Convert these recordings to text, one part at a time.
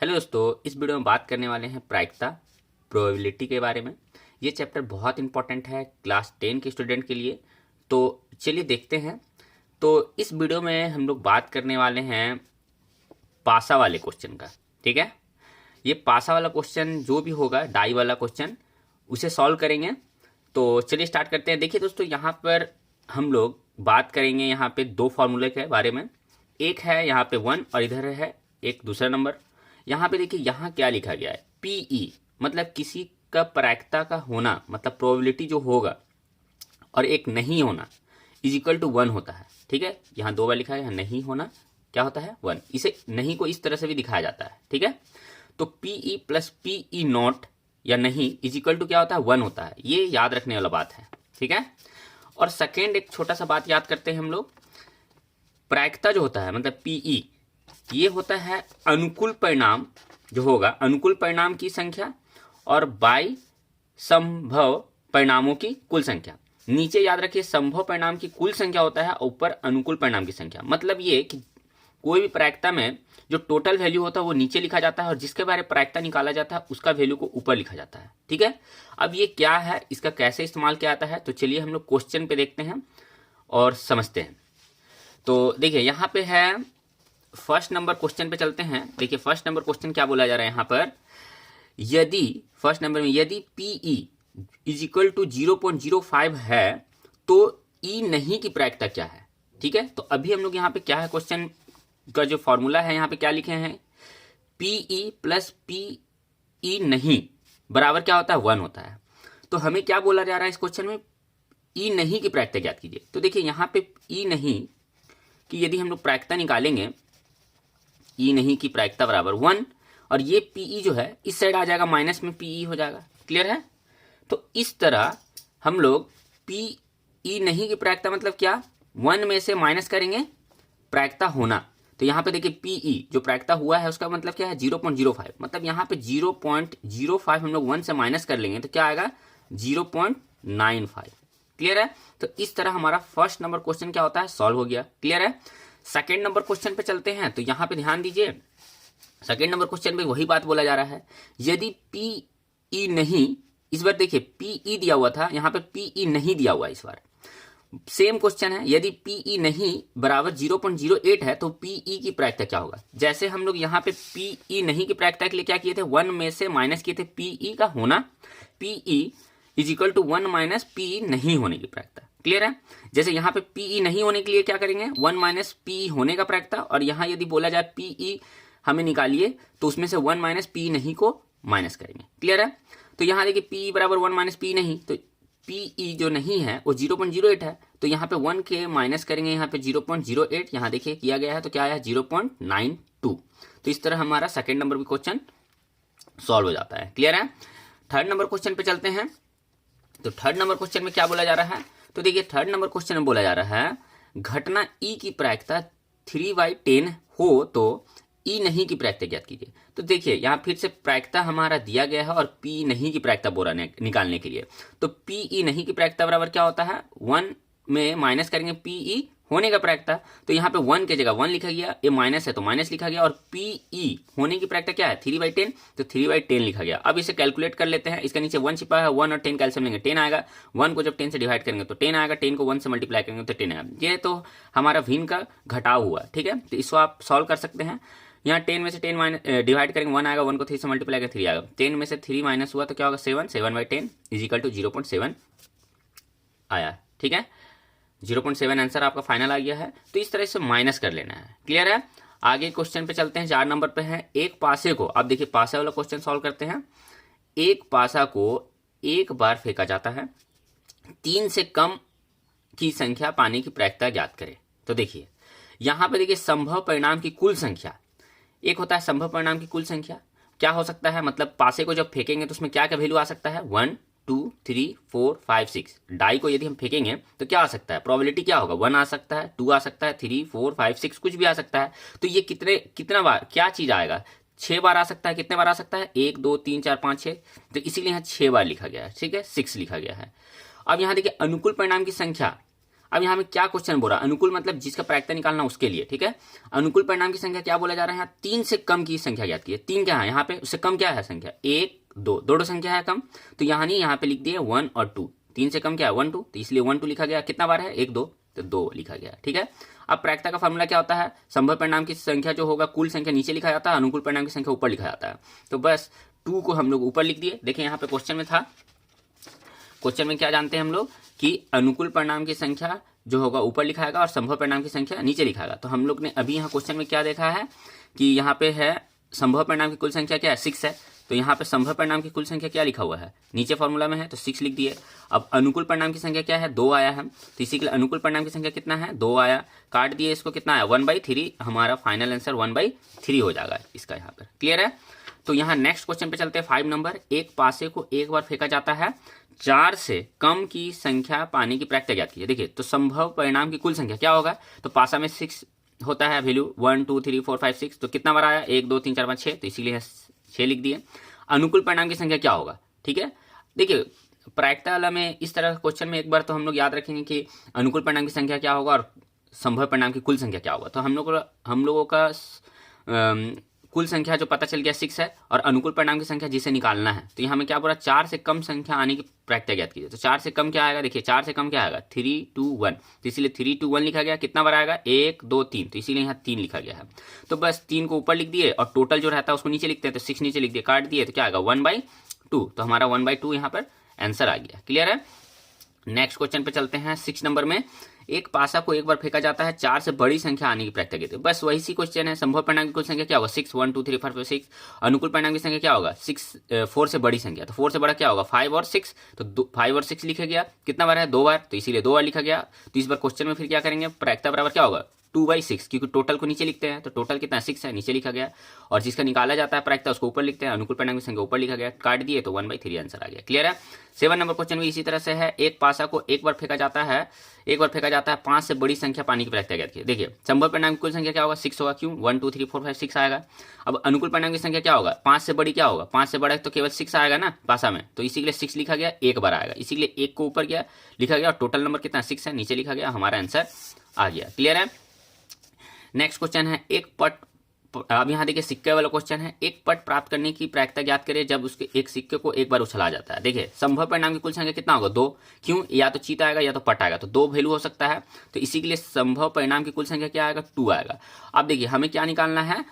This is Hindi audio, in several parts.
हेलो दोस्तों, इस वीडियो में बात करने वाले हैं प्रायिकता प्रोबेबिलिटी के बारे में। ये चैप्टर बहुत इंपॉर्टेंट है क्लास 10 के स्टूडेंट के लिए। तो चलिए देखते हैं। तो इस वीडियो में हम लोग बात करने वाले हैं पासा वाले क्वेश्चन का। ठीक है, ये पासा वाला क्वेश्चन जो भी होगा, डाई वाला क्वेश्चन, उसे सॉल्व करेंगे। तो चलिए स्टार्ट करते हैं। देखिए दोस्तों, यहाँ पर हम लोग बात करेंगे यहाँ पे दो फॉर्मूले के बारे में। एक है यहाँ पे 1 और इधर है एक दूसरा नंबर। यहाँ पे देखिए, यहाँ क्या लिखा गया है, पीई मतलब किसी का प्रायिकता का होना, मतलब प्रोबेबिलिटी जो होगा, और एक नहीं होना इज इक्वल टू 1 होता है। ठीक है, यहाँ दो बार लिखा है, यहाँ नहीं होना क्या होता है 1। इसे नहीं को इस तरह से भी दिखाया जाता है। ठीक है, तो पीई प्लस पीई नॉट या नहीं इज इक्वल टू क्या होता है 1 होता है। ये याद रखने वाला बात है। ठीक है, और सेकेंड एक छोटा सा बात याद करते हैं हम लोग। प्रायिकता जो होता है मतलब पीई, ये होता है अनुकूल परिणाम जो होगा, अनुकूल परिणाम की संख्या और बाई संभव परिणामों की कुल संख्या। नीचे याद रखिए संभव परिणाम की कुल संख्या होता है, ऊपर अनुकूल परिणाम की संख्या। मतलब ये कि कोई भी प्रायिकता में जो टोटल वैल्यू होता है वो नीचे लिखा जाता है, और जिसके बारे में प्रायिकता निकाला जाता है उसका वैल्यू को ऊपर लिखा जाता है। ठीक है, अब ये क्या है, इसका कैसे इस्तेमाल किया जाता है, तो चलिए हम लोग क्वेश्चन पे देखते हैं और समझते हैं। तो देखिए यहाँ पे है, फर्स्ट नंबर क्वेश्चन पे चलते हैं। देखिए फर्स्ट नंबर क्वेश्चन क्या बोला जा रहा है यहाँ पर, यदि फर्स्ट नंबर में यदि पीई इज इक्वल टू 0.05 है तो ई नहीं की प्रायिकता क्या है। ठीक है, तो अभी हम लोग यहाँ पे क्या है, क्वेश्चन का जो फॉर्मूला है यहाँ पे क्या लिखे हैं, पीई प्लस पीई नहीं बराबर क्या होता है 1 होता है। तो हमें क्या बोला जा रहा है इस क्वेश्चन में, ई नहीं की प्रायिकता ज्ञात कीजिए। तो देखिए यहाँ पे ई नहीं कि यदि हम लोग प्रायिकता निकालेंगे, ई नहीं की प्रायिकता बराबर 1, और ये पीई जो है इस साइड आ जाएगा, माइनस में पीई हो जाएगा। क्लियर है, तो इस तरह हम लोग पीई नहीं की प्रायिकता मतलब क्या, 1 में से माइनस करेंगे प्रायिकता होना। तो यहाँ पे देखिए पीई जो प्रायिकता हुआ है उसका मतलब क्या है 0.05, मतलब यहाँ पे 0.05 हम लोग 1 से माइनस कर लेंगे तो क्या आएगा 0.95। क्लियर है, तो इस तरह हमारा फर्स्ट नंबर क्वेश्चन क्या होता है, सॉल्व हो गया। क्लियर है, सेकेंड नंबर क्वेश्चन पे चलते हैं। तो यहाँ पे ध्यान दीजिए, सेकेंड नंबर क्वेश्चन पे वही बात बोला जा रहा है, यदि पीई नहीं, इस बार देखिए पीई दिया हुआ था, यहाँ पे पीई नहीं दिया हुआ। इस बार सेम क्वेश्चन है, यदि पीई नहीं बराबर 0.08 है तो पीई की प्रायिकता क्या होगा। जैसे हम लोग यहाँ पे पीई नहीं की प्रायिकता के लिए क्या किए थे, 1 में से माइनस किए थे पीई का होना, P E is equal to 1 minus P E नहीं होने की प्रायिकता। क्लियर है, जैसे यहाँ पे पीई नहीं होने के लिए क्या करेंगे, 1 माइनस पीई होने का प्रायिकता, और यहाँ यदि बोला जाए पीई हमें निकालिए तो उसमें से 1 माइनस पीई नहीं को माइनस करेंगे। क्लियर है, तो यहाँ देखिए पीई बराबर 1 माइनस पीई नहीं, तो पीई जो नहीं है वो 0.08 है, तो यहाँ पे 1 के माइनस करेंगे, यहाँ पे 0.08 यहाँ देखिए किया गया है, तो क्या आया 0.92। तो इस तरह हमारा सेकेंड नंबर भी क्वेश्चन सॉल्व हो जाता है। क्लियर है, थर्ड नंबर क्वेश्चन पे चलते हैं। तो थर्ड नंबर क्वेश्चन में क्या बोला जा रहा है, तो देखिए थर्ड नंबर क्वेश्चन में बोला जा रहा है, घटना ई की प्रायिकता 3/10 हो तो ई नहीं की प्रायिकता ज्ञात कीजिए। तो देखिए यहाँ फिर से प्रायिकता हमारा दिया गया है, और पी नहीं की प्रायिकता बोला निकालने के लिए, तो पीई नहीं की प्रायिकता बराबर क्या होता है, 1 में माइनस करेंगे पीई होने का प्रायिकता। तो यहाँ पे 1 की जगह 1 लिखा गया, ये माइनस है तो माइनस लिखा गया, और पीई होने की प्रायिकता क्या है 3/10, तो 3/10 लिखा गया। अब इसे कैलकुलेट कर लेते हैं, इसका नीचे 1 छिपा है, 1 और 10 कैल्सियम लेंगे 10 आएगा, 1 को जब 10 से डिवाइड करेंगे तो 10 आएगा, 10 को 1 से मल्टीप्लाई करेंगे तो 10 आएगा। ये तो हमारा भिन्न का घटाव हुआ। ठीक है, तो इसको आप सॉल्व कर सकते हैं। यहाँ 10 में से 10 माइनस डिवाइड करेंगे 1 आएगा, 1 को 3 से मल्टीप्लाई करेंगे 3 आएगा, 10 में से 3 माइनस हुआ तो क्या होगा 7, 7/10 इज इक्वल टू 0.7 आया। ठीक है, 0.7 आंसर आपका फाइनल आ गया है। तो इस तरह से माइनस कर लेना है। क्लियर है, आगे क्वेश्चन पे चलते हैं। 4 नंबर पे है, एक पासे को, अब देखिए पासे वाला क्वेश्चन सॉल्व करते हैं। एक पासा को एक बार फेंका जाता है, 3 से कम की संख्या पाने की प्रायिकता ज्ञात करें। तो देखिए यहाँ पे देखिए संभव परिणाम की कुल संख्या, एक होता है संभव परिणाम की कुल संख्या, क्या हो सकता है, मतलब पासे को जब फेंकेंगे तो उसमें क्या क्या वैल्यू आ सकता है, 1 2 3 4 5 6। डाई को यदि हम फेंकेंगे तो क्या आ सकता है, प्रोबेबिलिटी क्या होगा, 1 आ सकता है, 2 आ सकता है, 3 4 5 6 कुछ भी आ सकता है। तो ये कितना बार क्या चीज आएगा, 6 बार आ सकता है। कितने बार आ सकता है, 1 2 3 4 5 6, तो इसीलिए यहाँ 6 बार लिखा गया है। ठीक है, 6 लिखा गया है। अब यहाँ देखिए अनुकूल परिणाम की संख्या, अब यहाँ में क्या क्वेश्चन बोल रहा है, अनुकूल मतलब जिसका प्रायिकता निकालना उसके लिए, ठीक है। अनुकूल परिणाम की संख्या क्या बोला जा रहा है, 3 से कम की संख्या ज्ञात कीजिए। 3 क्या है यहाँ पे, उससे कम क्या है संख्या, 1 2, दो संख्या है कम, तो यहाँ नहीं, यहाँ पे लिख दिए 1 और 2। 3 से कम क्या है 1 2, तो इसलिए 1 2 लिखा गया। कितना बार है, 1 2, तो 2 लिखा गया, ठीक है। अब प्रायिकता का फॉर्मूला क्या होता है, संभव परिणाम की संख्या जो होगा कुल संख्या नीचे लिखा जाता है, अनुकूल परिणाम की संख्या ऊपर लिखा जाता है। तो बस 2 को हम लोग ऊपर लिख दिए। देखिए यहाँ पे क्वेश्चन में था, क्वेश्चन में क्या जानते हैं हम लोग कि अनुकूल परिणाम की संख्या जो होगा ऊपर लिखाएगा और संभव परिणाम की संख्या नीचे लिखाएगा। तो हम लोग ने अभी यहाँ क्वेश्चन में क्या देखा है कि यहाँ पे है संभव परिणाम की कुल संख्या क्या है, 6 है। तो यहाँ पे संभव परिणाम की कुल संख्या क्या लिखा हुआ है, नीचे फॉर्मूला में है, तो 6 लिख दिए। अब अनुकूल परिणाम की संख्या क्या है, 2 आया है, तो इसी के लिए अनुकूल परिणाम की संख्या कितना है, 2 आया। काट दिए, इसको कितना आया, 1/3। हमारा फाइनल आंसर 1/3 हो जाएगा इसका यहाँ पर। क्लियर है। तो यहाँ नेक्स्ट क्वेश्चन पे चलते हैं, 5 नंबर। एक पासे को एक बार फेंका जाता है, 4 से कम की संख्या पाने की प्रायिकता ज्ञात कीजिए। देखिए तो संभव परिणाम की कुल संख्या क्या होगा, तो पासा में 6 होता है वैल्यू, 1 2 3 4 5 6, तो कितना बार आया, 1 2 3 4 5 6, तो इसीलिए 6 लिख दिए। अनुकूल परिणाम की संख्या क्या होगा, ठीक है। देखिए प्रायिकता वाला में इस तरह क्वेश्चन में एक बार तो हम लोग याद रखेंगे कि अनुकूल परिणाम की संख्या क्या होगा और संभव परिणाम की कुल संख्या क्या होगा। तो हम लोगों का कुल संख्या जो पता चल गया 6 है, और अनुकूल परिणाम की संख्या जिसे निकालना है, तो यहाँ में क्या बोला, 4 से कम संख्या आने की प्रायिकता ज्ञात कीजिए। तो 4 से कम क्या आएगा, देखिए 4 से कम क्या आएगा, 3 2 1, तो इसीलिए 3 2 1 लिखा गया। कितना बार आएगा, 1 2 3, तो इसीलिए यहाँ 3 लिखा गया है। तो बस 3 को ऊपर लिख दिए और टोटल जो रहता है उसको नीचे लिखते हैं, तो 6 नीचे लिख दिए, काट दिए, तो क्या आएगा 1/2। तो हमारा 1/2 यहाँ पर आंसर आ गया। क्लियर है। नेक्स्ट क्वेश्चन पे चलते हैं, 6 नंबर में। एक पासा को एक बार फेंका जाता है, 4 से बड़ी संख्या आने की प्रायिकता कहते हैं। बस वही सी क्वेश्चन है। संभव परिणाम की कुल संख्या क्या होगा, 6 1 2 3 4 5 6। अनुकूल परिणाम की संख्या क्या होगा, 4 से बड़ी संख्या, तो 4 से बड़ा क्या होगा, 5 और 6, तो 5 और 6 लिखा गया। कितना बार है, 2 बार, तो इसीलिए 2 बार लिखा गया। तो इस बार क्वेश्चन में फिर क्या करेंगे, प्रायिकता बराबर क्या होगा, 2/6, क्योंकि टोटल को नीचे लिखते हैं, तो टोटल कितना है, 6 है, नीचे लिखा गया। और जिसका निकाला जाता है प्रायिकता उसको ऊपर लिखते हैं, अनुकूल परिणाम की संख्या ऊपर लिखा गया, काट दिए, तो 1/3 आंसर आ गया। क्लियर है। 7 नंबर क्वेश्चन भी इसी तरह से है। एक पासा को एक बार फेंका जाता है, 5 से बड़ी संख्या पाने की प्रायिकता ज्ञात कीजिए। देखिए संभव परिणाम की कुल संख्या क्या होगा, 6 होगा, क्यों, 1 2 3 4 5 6 आएगा। अब अनुकूल परिणाम की संख्या क्या होगा, 5 से बड़ी क्या होगा, 5 से बड़ा तो केवल 6 आएगा ना पासा में, तो इसी के लिए 6 लिखा गया, एक बार आएगा, इसी के लिए 1 को ऊपर गया लिखा गया, और टोटल नंबर कितना 6 है, नीचे लिखा गया, हमारा आंसर आ गया। क्लियर है। नेक्स्ट क्वेश्चन है, एक पट, अब यहाँ देखिए सिक्के वाला क्वेश्चन है। एक पट प्राप्त करने की प्रायिकता ज्ञात करें जब उसके एक सिक्के को एक बार उछला जाता है। देखिए संभव परिणाम की कुल संख्या कितना होगा, 2, क्यों, या तो चीत आएगा या तो पट आएगा, तो 2 वैल्यू हो सकता है, तो इसी के लिए संभव परिणाम की कुल संख्या क्या आएगा, 2 आएगा। अब देखिए हमें क्या निकालना है,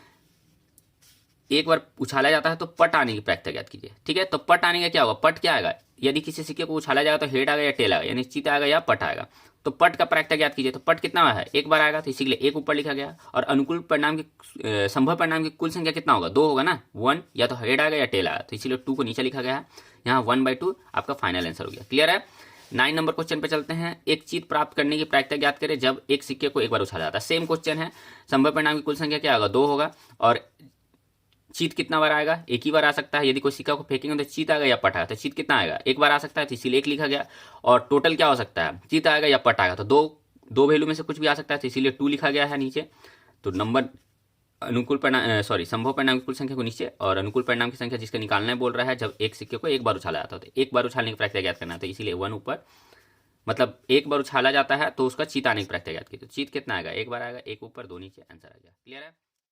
एक बार उछाला जाता है तो पट आने की प्रायिकता ज्ञात कीजिए। ठीक है, तो पट आने का क्या होगा, पट क्या आएगा, यदि किसी सिक्के को उछाला जाएगा तो हेड आएगा या टेल आएगा, यानी चित आएगा या पट आएगा। तो पट का प्रायिकता ज्ञात कीजिए। तो पट कितना है, एक बार आएगा, तो इसी के लिए 1 ऊपर लिखा गया। और अनुकूल परिणाम की संभव परिणाम की कुल संख्या कितना होगा, 2 होगा ना, 1 या तो हेड आएगा या टेल आएगा, तो इसीलिए 2 को नीचे लिखा गया है। यहाँ 1/2 आपका फाइनल आंसर हो गया। क्लियर है। 9 नंबर क्वेश्चन पे चलते हैं। एक चीत प्राप्त करने की प्रायिकता ज्ञात करें जब एक सिक्के को एक बार उछाला जाता है। सेम क्वेश्चन है। संभव परिणाम की कुल संख्या क्या होगा, 2 होगा, और चीत कितना बार आएगा, एक ही बार आ सकता है। यदि कोई सिक्का को फेंकेंगे तो चीत आएगा या पट आएगा, तो चीत कितना आएगा, एक बार आ सकता है, तो इसीलिए 1 लिखा गया। और टोटल क्या हो सकता है, चीत आएगा या पट आएगा, तो दो वैल्यू में से कुछ भी आ सकता है, तो इसीलिए 2 लिखा गया है नीचे। तो नंबर अनुकूल परिणाम संभव परिणाम की कुल संख्या को नीचे, और अनुकूल परिणाम की संख्या जिसका निकालना बोल रहा है जब एक सिक्के को एक बार उछाला जाता है, तो एक बार उछालने की प्रायिकता ज्ञात करना है, तो इसीलिए 1 ऊपर, मतलब एक बार उछाला जाता है तो उसका चीत आने की प्रायिकता ज्ञात की। तो चीत कितना आएगा, एक बार आएगा, 1 ऊपर 2 नीचे, आंसर आ गया। क्लियर है।